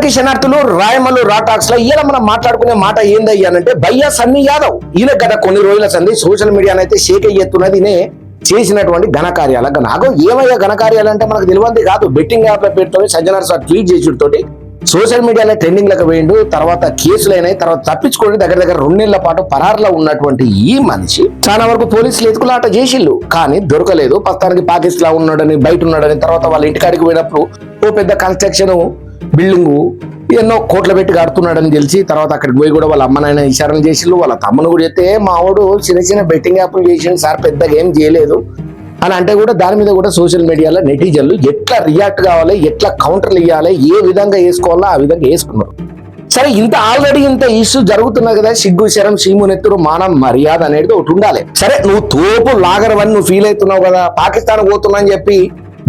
Party శనార్థులు Rayamallu రాటాక్స్ లో ఇలా మనం మాట్లాడుకునే మాట ఏందయ్యానంటే భయ్యా సన్నీ యాదవ్ ఈయన గత కొన్ని రోజుల సంది సోషల్ మీడియానైతే షేక్ అయ్యేస్తున్నది ఈయనే చేసినటువంటి ఘనకార్యాల అగో ఏమయ్యా ఘనకార్యాలు అంటే మనకు తెలియంది కాదు. బెట్టింగ్ యాప్ల పేరుతో సజ్జనార్ సార్ ట్వీట్ చేసుడితోటి సోషల్ మీడియాలో ట్రెండింగ్ లకు వేయండు. తర్వాత కేసులైనాయి. తర్వాత తప్పించుకోండి దగ్గర 2 నెలల పాటు పరారులో ఉన్నటువంటి ఈ మనిషి చాలా వరకు పోలీసులు ఎత్తుకులాట చేసిళ్ళు, కానీ దొరకలేదు. ప్రస్తుతానికి పాకిస్తాన్ ఉన్నాడని బయట ఉన్నాడని తర్వాత వాళ్ళ ఇంటికాడికి పోయినప్పుడు ఓ పెద్ద కన్స్ట్రక్షన్ బిల్డింగ్ ఎన్నో కోట్ల పెట్టి కడుతున్నాడని తెలిసి తర్వాత అక్కడికి పోయి కూడా వాళ్ళ అమ్మనైనా ఇషారం చేసిళ్ళు. వాళ్ళ తమ్మును కూడా చెప్తే మావాడు చిన్న బెట్టింగ్ యాప్లు చేసిండు సార్, పెద్దగా ఏం చేయలేదు అని అంటే కూడా దాని మీద కూడా సోషల్ మీడియాలో నెటిజన్లు ఎట్లా రియాక్ట్ కావాలి, ఎట్లా కౌంటర్లు ఇవ్వాలి, ఏ విధంగా వేసుకోవాలో ఆ విధంగా వేసుకున్నారు. సరే ఇంత ఆల్రెడీ ఇంత ఇష్యూ జరుగుతున్నాయి కదా, సిగ్గు శరం సీమునెత్తురు మానం మర్యాద అనేది ఒకటి ఉండాలి. సరే నువ్వు తోపు లాగరవని నువ్వు ఫీల్ అవుతున్నావు కదా, పాకిస్తాన్ పోతున్నా అని చెప్పి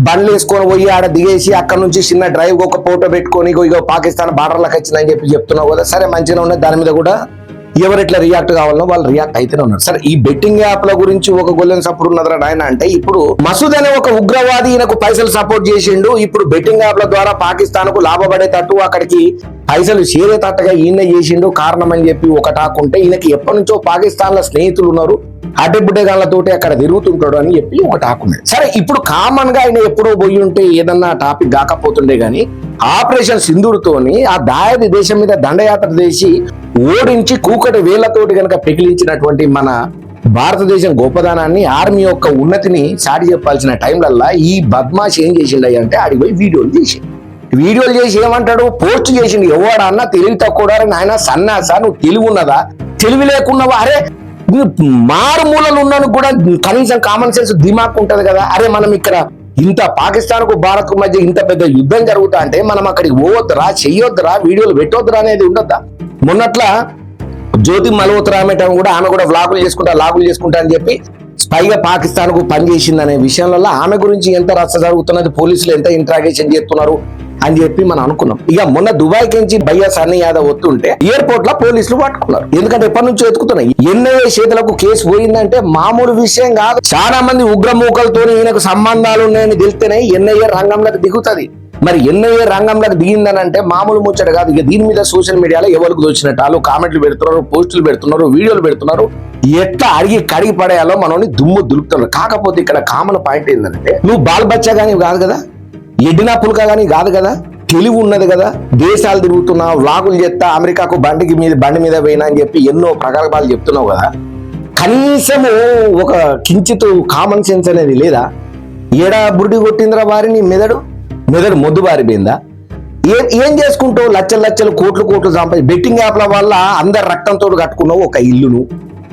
బండ్లు వేసుకొని పోయి ఆడ దిగేసి అక్కడ నుంచి చిన్న డ్రైవ్ ఒక ఫోటో పెట్టుకొని ఇగో పాకిస్తాన్ బార్డర్లకు వచ్చిందని చెప్పి చెప్తున్నావు కదా, సరే మంచిగా ఉన్నది. దాని మీద కూడా ఎవరు ఎట్లా రియాక్ట్ కావాలనో వాళ్ళు రియాక్ట్ అయితేనే ఉన్నారు. సరే ఈ బెట్టింగ్ యాప్ల గురించి ఒక గొల్లెన్ సపోర్ట్ ఉన్నదా ఆయన అంటే, ఇప్పుడు మసూద్ అనే ఒక ఉగ్రవాది ఈయనకు పైసలు సపోర్ట్ చేసిండు. ఇప్పుడు బెట్టింగ్ యాప్ల ద్వారా పాకిస్తాన్ కు లాభపడేటట్టు అక్కడికి పైసలు చేరేటట్టుగా ఈయన చేసిండు కారణం అని చెప్పి ఒక టాక్ ఉంటే, ఈయనకి ఎప్పటి నుంచో పాకిస్తాన్ లో స్నేహితులు ఉన్నారు, అడ్డబుడ్డగాళ్లతోటి అక్కడ తిరుగుతుంటాడు అని చెప్పి ఒక టాక్ ఉంది. సరే ఇప్పుడు కామన్ గా ఆయన ఎప్పుడో పోయి ఉంటే ఏదన్నా టాపిక్ కాకపోతుండే గానీ ఆపరేషన్ సింధూర్తోని ఆ దాయాది దేశం మీద దండయాత్ర చేసి ఓడించి కూకటి వేళ్లతోటి కనుక పెకిలించినటువంటి మన భారతదేశం గొప్పదనాన్ని, ఆర్మీ యొక్క ఉన్నతిని చాటి చెప్పాల్సిన టైంలల్లా ఈ బద్మాష్ ఏం చేసిండు అంటే ఆడికి పోయి వీడియోలు చేసి ఏమంటాడు, పోస్ట్ చేసిండు. ఎవడన్నా తెలివి తక్కువ ఆయన సన్నాసా నువ్వు తెలివి ఉన్నదా, తెలివి లేకున్నావా, అరే మారుమూలలు ఉన్నాను కూడా కనీసం కామన్ సెన్స్ దిమాక్ ఉంటది కదా. అరే మనం ఇక్కడ ఇంత పాకిస్తాన్ కు భారత్ కు మధ్య ఇంత పెద్ద యుద్ధం జరుగుతా అంటే మనం అక్కడికి పోవద్దురా, చెయ్యొద్దురా, వీడియోలు పెట్టొద్దురా అనేది ఉండద్దా. మొన్నట్లా జ్యోతి మల్హోత్రా కూడా ఆమె కూడా లాగులు చేసుకుంటా అని చెప్పి స్పైగా పాకిస్తాన్ కు పనిచేసింది అనే విషయంలో ఆమె గురించి ఎంత రచ్చ జరుగుతున్నది, పోలీసులు ఎంత ఇంట్రాగేషన్ చేస్తున్నారు అని చెప్పి మనం అనుకున్నాం. ఇక మొన్న దుబాయ్ నుంచి భయ్యా సన్నీ యాదవ్ వస్తుంటే ఎయిర్పోర్ట్ లో పోలీసులు పట్టుకున్నారు. ఎందుకంటే ఎప్పటి నుంచో ఎత్తుకుతున్నాయి. ఎన్ఐఏ చేతులకు కేసు పోయిందంటే మామూలు విషయం కాదు. చాలా మంది ఉగ్రమూకలతో ఈయనకు సంబంధాలు ఉన్నాయని తెలిస్తేనే ఎన్ఐఏ రంగంలోకి దిగుతుంది. మరి ఎన్ఐఏ రంగంలోకి దిగిందని అంటే మామూలు ముచ్చట కాదు. ఇక దీని మీద సోషల్ మీడియాలో ఎవరికి దోచినట్టు వాళ్ళు కామెంట్లు పెడుతున్నారు, పోస్టులు పెడుతున్నారు, వీడియోలు పెడుతున్నారు. ఎట్లా కడిగి పడేయాలో మనల్ని దుమ్ము దులుపుతున్నారు. కాకపోతే ఇక్కడ కామన్ పాయింట్ ఏంటంటే, నువ్వు బాల్ బచ్చా కానీ కాదు కదా, ఎడ్డినా పుల్కా కానీ కాదు కదా, తెలివి ఉన్నది కదా, దేశాలు తిరుగుతున్నా, వ్లాగులు చేస్తా, అమెరికాకు బండి మీద పోయినా అని చెప్పి ఎన్నో ప్రగల్భాలు చెప్తున్నావు కదా, కనీసము ఒక కించిత్ కామన్ సెన్స్ అనేది లేదా? ఏడా బుర్డి కొట్టిందిరా వారిని మెదడు మొద్దు బారిపోయిందా? ఏం చేసుకుంటావు? లక్షలు కోట్లు సంపాదించి బెట్టింగ్ యాప్ల వల్ల అందరు రక్తంతో కట్టుకున్నావు ఒక ఇల్లును.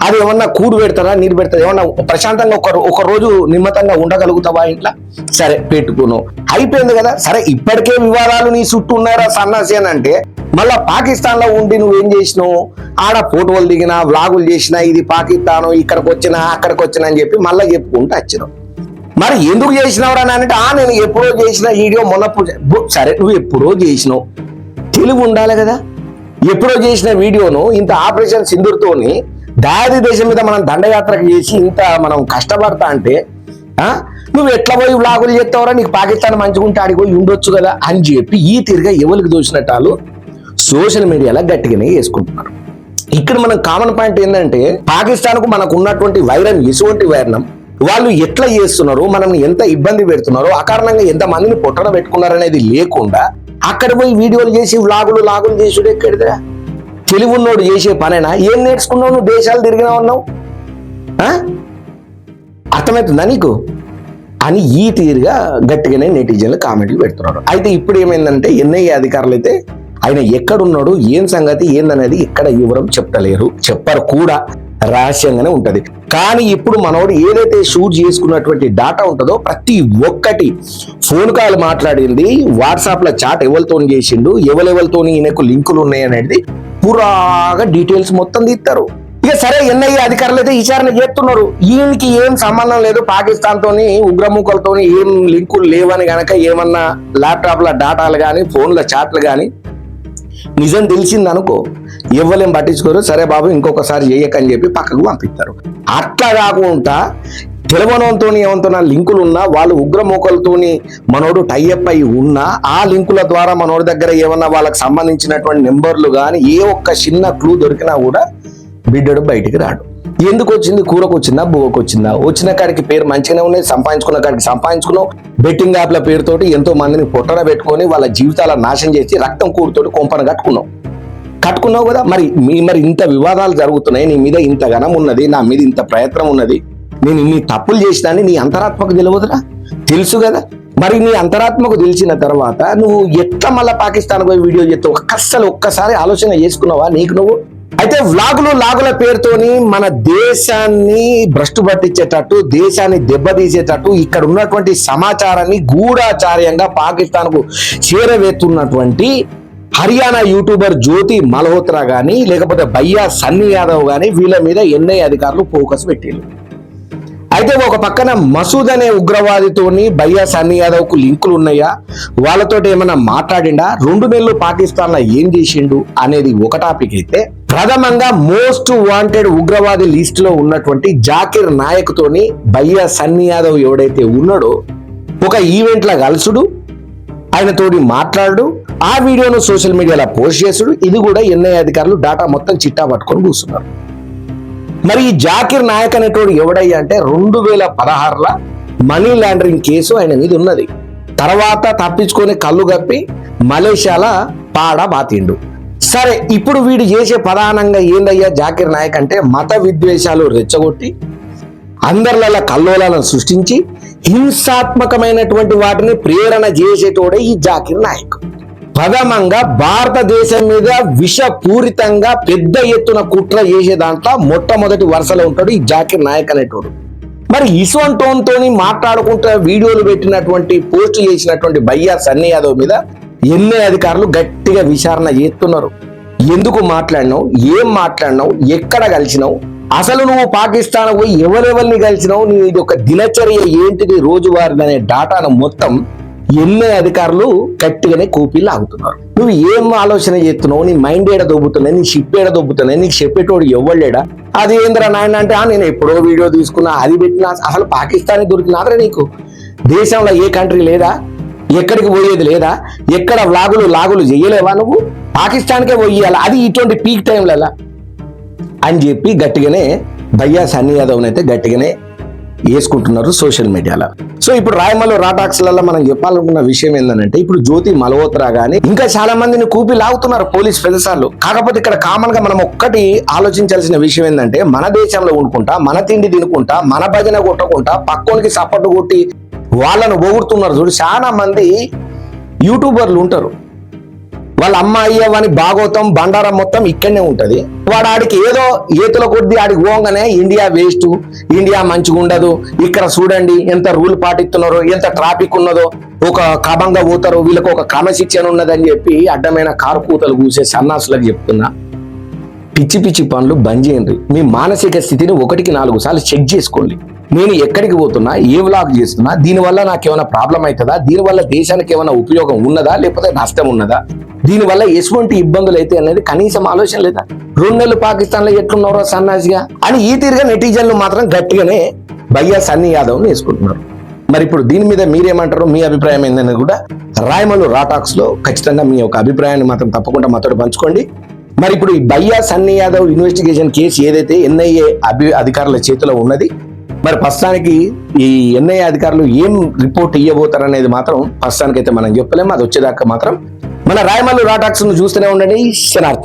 అది ఏమన్నా కూడు పెడతారా, నీరు పెడతారా? ఏమన్నా ప్రశాంతంగా ఒక రోజు నిమ్మతంగా ఉండగలుగుతావా ఇంట్లో? సరే పెట్టుకున్నావు, అయిపోయింది కదా. సరే ఇప్పటికే వివాదాలు నీ చుట్టూ ఉన్నారా సన్నాసి అని అంటే, మళ్ళా పాకిస్తాన్ లో ఉండి నువ్వేం చేసినావు? ఆడ ఫోటోలు దిగినా, వ్లాగులు చేసినా, ఇది పాకిస్తాను, ఇక్కడికి వచ్చినా అక్కడికి వచ్చినా అని చెప్పి మళ్ళీ చెప్పుకుంటూ వచ్చినావు. మరి ఎందుకు చేసినావు అని అంటే, నేను ఎప్పుడో చేసిన వీడియో మొన్న. సరే నువ్వు ఎప్పుడో చేసినావు, తెలివి ఉండాలి కదా. ఎప్పుడో చేసిన వీడియోను ఇంత ఆపరేషన్ సింధూర్తోని దాయాది దేశం మీద మనం దండయాత్రకు చేసి ఇంత మనం కష్టపడతా అంటే నువ్వు ఎట్లా పోయి వ్లాగులు చేస్తావరా, నీకు పాకిస్తాన్ మంచిగా ఉంటే ఆడికి పోయి ఉండొచ్చు కదా అని చెప్పి ఈ తిరిగా ఎవరికి దోచినట్టాలు సోషల్ మీడియాలో గట్టిగానే వేసుకుంటున్నారు. ఇక్కడ మనం కామన్ పాయింట్ ఏంటంటే, పాకిస్తాన్ కు మనకు ఉన్నటువంటి వైరం ఎటువంటి వైరం, వాళ్ళు ఎట్లా చేస్తున్నారు, మనం ఎంత ఇబ్బంది పెడుతున్నారు, అకారణంగా ఎంత మందిని పొట్టన పెట్టుకున్నారు అనేది లేకుండా అక్కడ పోయి వీడియోలు చేసి వ్లాగులు చేసుడు ఎక్కడిదా? తెలివి ఉన్నోడు చేసే పనేనా? ఏం నేర్చుకున్నావు నువ్వు? దేశాలు తిరిగినా ఉన్నావు, అర్థమవుతుందా నీకు అని ఈ తీరుగా గట్టిగానే నెటిజన్లు కామెంట్లు పెడుతున్నారు. అయితే ఇప్పుడు ఏమైందంటే, ఎన్ఐఏ అధికారులు అయితే ఆయన ఎక్కడున్నాడు, ఏం సంగతి ఏందనేది ఇక్కడ వివరం చెప్పరు కూడా, రహస్యంగానే ఉంటది. కానీ ఇప్పుడు మనోడు ఏదైతే షూట్ చేసుకున్నటువంటి డాటా ఉంటుందో ప్రతి ఒక్కటి, ఫోన్ కాల్ మాట్లాడింది, వాట్సాప్ లో చాట్ ఎవరితో చేసిండు, ఎవరెవరితో ఈయనకు లింకులు ఉన్నాయి అనేది పురాగా డీటెయిల్స్ మొత్తం తీస్తారు. ఇక సరే ఎన్ఐఏ అధికారులు అయితే విచారణ చేస్తున్నారు. ఈయనకి ఏం సంబంధం లేదు పాకిస్తాన్ తోని, ఉగ్రముఖులతోని ఏం లింకులు లేవని గనక ఏమన్నా ల్యాప్టాప్ల డాటాలు కానీ, ఫోన్ల చాట్లు కానీ నిజం తెలిసింది అనుకో, ఎవ్వలేం పట్టించుకోరు. సరే బాబు ఇంకొకసారి చేయకని చెప్పి పక్కకు పంపిస్తారు. అట్లా కాకుండా తెలవనంతో ఏమంటున్నా లింకులు ఉన్నా వాళ్ళు ఉగ్రమోకలతోని మనోడు టైఅప్ అయి ఉన్నా ఆ లింకుల ద్వారా మనోడి దగ్గర ఏమన్నా వాళ్ళకి సంబంధించినటువంటి నెంబర్లు కానీ ఏ ఒక్క చిన్న క్లూ దొరికినా కూడా బిడ్డడు బయటికి రాడు. ఎందుకు వచ్చింది? కూరకు వచ్చిందా, బువ్వకు వచ్చిందా? వచ్చిన కాడికి పేరు మంచిగానే ఉన్నాయి, సంపాదించుకున్న కాడికి సంపాదించుకున్నావు. బెట్టింగ్ యాప్ల పేరుతోటి ఎంతో మందిని పొట్టన పెట్టుకొని వాళ్ళ జీవితాల నాశనం చేసి రక్తం కూరుతోటి కొంపను కట్టుకున్నావు కదా. మరి ఇంత వివాదాలు జరుగుతున్నాయి, నీ మీద ఇంత ఘనం ఉన్నది, నా మీద ఇంత ప్రయత్నం ఉన్నది, నేను ఇన్ని తప్పులు చేసినాన్ని నీ అంతరాత్మకు తెలియదురా? తెలుసు కదా. మరి నీ అంతరాత్మకు తెలిసిన తర్వాత నువ్వు ఎట్లా మళ్ళీ పాకిస్తాన్ పోయి వీడియో చేస్తావు? ఒక్కసారి ఆలోచన చేసుకున్నావా నీకు నువ్వు? అయితే లాగుల పేరుతోని మన దేశాన్ని భ్రష్టు పట్టించేటట్టు, దేశాన్ని దెబ్బతీసేటట్టు, ఇక్కడ ఉన్నటువంటి సమాచారాన్ని గూఢాచార్యంగా పాకిస్తాన్ కు చేరవేస్తున్నటువంటి హర్యానా యూట్యూబర్ జ్యోతి మల్హోత్రా గాని లేకపోతే భయ్యా సన్నీ యాదవ్ గాని వీళ్ళ మీద ఎన్ఐ అధికారులు ఫోకస్ పెట్టారు. అయితే ఒక పక్కన మసూద్ అనే ఉగ్రవాదితోని భయ్యా సన్నీ యాదవ్ కు లింకులు ఉన్నాయా, వాళ్ళతో ఏమైనా మాట్లాడిండా, 2 నెలలు పాకిస్తాన్ లో ఏం చేసిండు అనేది ఒక టాపిక్ అయితే, ప్రథమంగా మోస్ట్ వాంటెడ్ ఉగ్రవాది లిస్ట్ లో ఉన్నటువంటి జాకిర్ నాయక్ తోని భయ్యా సన్నీ యాదవ్ ఎవడైతే ఉన్నాడో ఒక ఈవెంట్ లా కలుసుడు, ఆయనతోటి మాట్లాడు, ఆ వీడియోను సోషల్ మీడియాలో పోస్ట్ చేసుడు, ఇది కూడా ఎన్ఐ అధికారులు డాటా మొత్తం చిట్టా పట్టుకొని కూర్చున్నారు. మరి ఈ జాకిర్ నాయక్ అనేటోడు ఎవడయ్యా అంటే 2016లో మనీ లాండరింగ్ కేసు ఆయన మీద ఉన్నది. తర్వాత తప్పించుకొని కళ్ళు గప్పి మలేషియాలో బాతిండు. సరే, ఇప్పుడు వీడు చేసే ప్రధానంగా ఏందయ్యా జాకిర్ నాయక్ అంటే మత విద్వేషాలు రెచ్చగొట్టి అందరిలో కల్లోలాలను సృష్టించి హింసాత్మకమైనటువంటి వాటిని ప్రేరణ చేసేటోడే ఈ జాకిర్ నాయక్. ప్రథమంగా భారతదేశం మీద విషపూరితంగా పెద్ద ఎత్తున కుట్ర చేసే దాంట్లో మొట్టమొదటి వరుసలో ఉంటాడు ఈ జాకిర్ నాయక్ అనేటోడు. మరి ఇస్వంటోన్తోని మాట్లాడుకుంటూ వీడియోలు పెట్టినటువంటి పోస్ట్ చేసినటువంటి భయ్యా సన్నీ యాదవ్ మీద ఎన్ఐ అధికారులు గట్టిగా విచారణ చేస్తున్నారు. ఎందుకు మాట్లాడినావు, ఏం మాట్లాడినావు, ఎక్కడ కలిసినావు, అసలు నువ్వు పాకిస్తాన్ పోయి ఎవరెవరిని కలిసినావు, నీ ఇది ఒక దినచర్య ఏంటిది రోజువారీ అనే డాటాను మొత్తం ఎన్ఐ అధికారులు గట్టిగానే కూపీలు ఆగుతున్నారు. నువ్వు ఏం ఆలోచన చేస్తున్నావు, నీ మైండ్ ఏడ దొబ్బుతున్నాయి, నీ షిప్ ఏడ దొబ్బుతున్నాయి, నీకు చెప్పేటోడు ఎవ్వలేడా? అది ఏంద్రా నాయన అంటే నేను ఎప్పుడో వీడియో తీసుకున్నా, అది పెట్టినా, అసలు పాకిస్తాన్ దొరికినాదరా నీకు? దేశంలో ఏ కంట్రీ లేదా, ఎక్కడికి పోయేది లేదా, ఎక్కడ లాగులు చేయలేవా నువ్వు? పాకిస్తాన్కే పోయాలా, అది ఇటువంటి పీక్ టైంలలో అని చెప్పి గట్టిగానే భయ్యా సన్నీ యాదవ్ అయితే గట్టిగానే వేసుకుంటున్నారు సోషల్ మీడియాలో. సో ఇప్పుడు రాయమల్లు రాటాక్స్లలో మనం చెప్పాలనుకున్న విషయం ఏంటంటే, ఇప్పుడు జ్యోతి మల్హోత్రా గానీ ఇంకా చాలా మందిని కూపి లాగుతున్నారు పోలీస్ పెద్దసార్లు. కాకపోతే ఇక్కడ కామన్ గా మనం ఒక్కటి ఆలోచించాల్సిన విషయం ఏంటంటే, మన దేశంలో ఉండుకుంటా, మన తిండి తినుకుంటా, మన భజన కొట్టకుండా పక్కోనికి సపోర్ట్ కొట్టి వాళ్ళను పొగుడుతున్నారు చూడు. చాలా మంది యూట్యూబర్లు ఉంటారు, వాళ్ళ అమ్మ అయ్యవని భాగవతం బండారం మొత్తం ఇక్కడనే ఉంటది. వాడు ఆడికి ఏదో ఏతుల కొద్ది ఆడికి పోగానే ఇండియా వేస్ట్, ఇండియా మంచిగా ఉండదు, ఇక్కడ చూడండి ఎంత రూల్ పాటిస్తున్నారో, ఎంత ట్రాఫిక్ ఉన్నదో, ఒక క్రమంగా పోతారు, వీళ్ళకి ఒక క్రమశిక్షణ ఉన్నదని చెప్పి అడ్డమైన కారు కూతలు కూసే సన్నాసులకు చెప్తున్నా, పిచ్చి పనులు బంద్ చేయండి. మీ మానసిక స్థితిని 1కి 4 సార్లు చెక్ చేసుకోండి. నేను ఎక్కడికి పోతున్నా, ఏ వ్లాగ్ చేస్తున్నా, దీనివల్ల నాకేమైనా ప్రాబ్లం అవుతుందా, దీనివల్ల దేశానికి ఏమైనా ఉపయోగం ఉన్నదా లేకపోతే నష్టం ఉన్నదా, దీనివల్ల ఎటువంటి ఇబ్బందులు అయితే అనేది కనీసం ఆలోచన లేదా? 2 నెలలు పాకిస్తాన్ లో ఎట్లున్నారో సన్నాసిగా అని ఈ తీరుగా నెటిజన్లు మాత్రం గట్టిగానే భయ్యా సన్నీ యాదవ్ వేసుకుంటున్నారు. మరి ఇప్పుడు దీని మీద మీరేమంటారు, మీ అభిప్రాయం ఏందనేది కూడా రాయమల్లు రాటాక్స్ లో ఖచ్చితంగా మీ యొక్క అభిప్రాయాన్ని మాత్రం తప్పకుండా మాతో పంచుకోండి. మరి ఇప్పుడు ఈ భయ్యా సన్నీ యాదవ్ ఇన్వెస్టిగేషన్ కేసు ఏదైతే ఎన్ఐఏ అధికారుల చేతిలో ఉన్నది, మరి ప్రస్తుతానికి ఈ ఎన్ఐఏ అధికారులు ఏం రిపోర్ట్ ఇవ్వబోతారు అనేది మాత్రం ప్రస్తుతానికి అయితే మనం చెప్పలేము. అది వచ్చేదాకా మాత్రం మన రాయమల్లు రాటాక్స్ ను చూస్తూనే ఉండండి. శనార్థులు.